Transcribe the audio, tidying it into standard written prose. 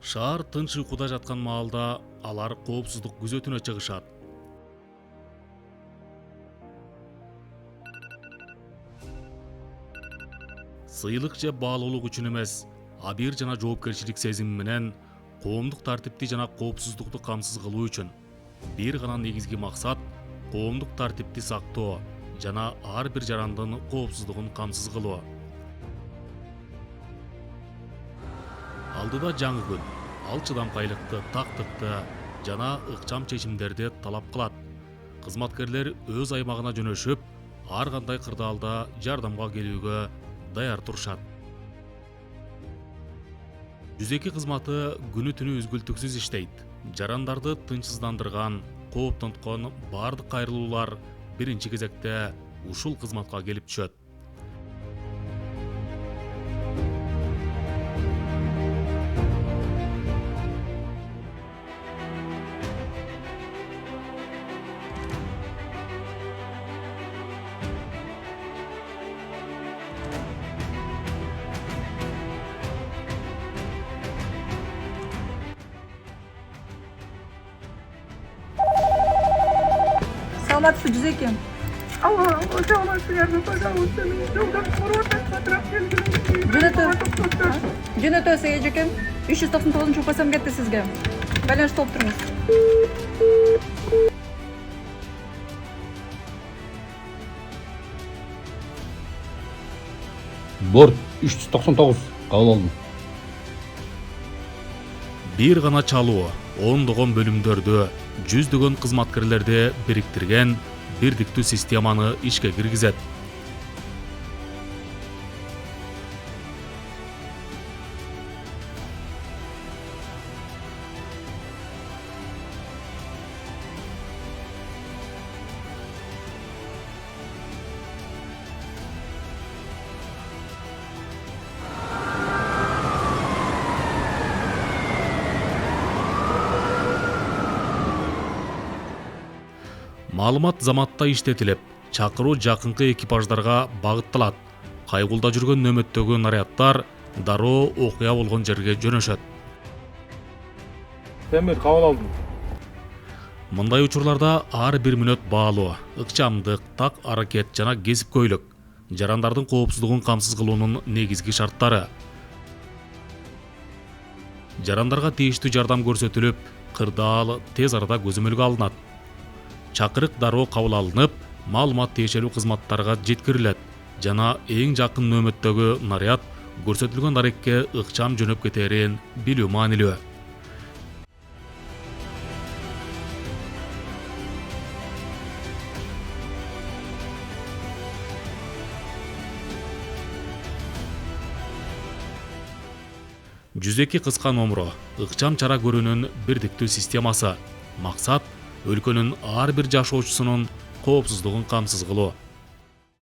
Шаар тынч уйкуда жаткан маалда алар коопсуздук күзөтүнө чыгышат. Сыйлык же баалуулук үчүн эмес, абийир жана жоопкерчилик сезими менен коомдук тартипти жана коопсуздукту камсыз кылуу үчүн бир гана негизги максат коомдук тартипти сактоо жана ар бир жарандын коопсуздугун камсыз кылуу. Алдыда жаңы күн, ал чыдамкайлыкты, тактыкты жана ыкчам чечимдерди талап кылат. Кызматкерлер өз аймагына жөнөшүп, ар кандай кырдаалда жардамга келүүгө даяр турушат. Жүзеки кызматы күнү түнү үзгүлтүксүз иштейт. Жарандарды тынчсыздандырган, кооптонткон бардык кайрылуулар биринчи кезекте ушул кызматка келип түшөт. Саламатсыз Жүзеке. Алло, пожалуйста, связывай, пожалуйста, меня долго ворота Жөнөтөсү эжеке. 399 койсом кетти сизге. Байланыш толуп туруңуз. Борт 399 кабыл алдым. Бир гана чалуу ондогон бөлүмдөрдү, жүздөгөн кызматкерлерди бириктирген бирдиктүү системаны ишке киргизет. Маалымат заматта иштетилип, чакыруу жакынкы экипаждарга багытталат. Кайгуулда жүргөн нөмөттөгү наряддар дароо окуя болгон жерге жөнөшөт. Темир кабыл алдым. Мындай учурларда ар бир мүнөт баалуу, ыкчамдык, так аракет жана кесипкөйлүк жарандардын коопсуздугун камсыз кылуунун негизги шарттары. Жарандарга тийиштүү жардам көрсөтүлүп, кырдаал тез арада көзөмөлгө алынат. Чакырык дароо кабыл алынып, маалымат тиешелүү кызматтарга жеткирилет жана эң жакын нөмөттөгү наряд көрсөтүлгөн арекке ыкчам жөнөп кетерин билүү маанилүү. Жүзеки кыска номуру ыкчам чара көрүүнүн бирдиктүү системасы. Максат өлкөнүн ар бир жашоочусунун коопсуздугун камсыз кылуу.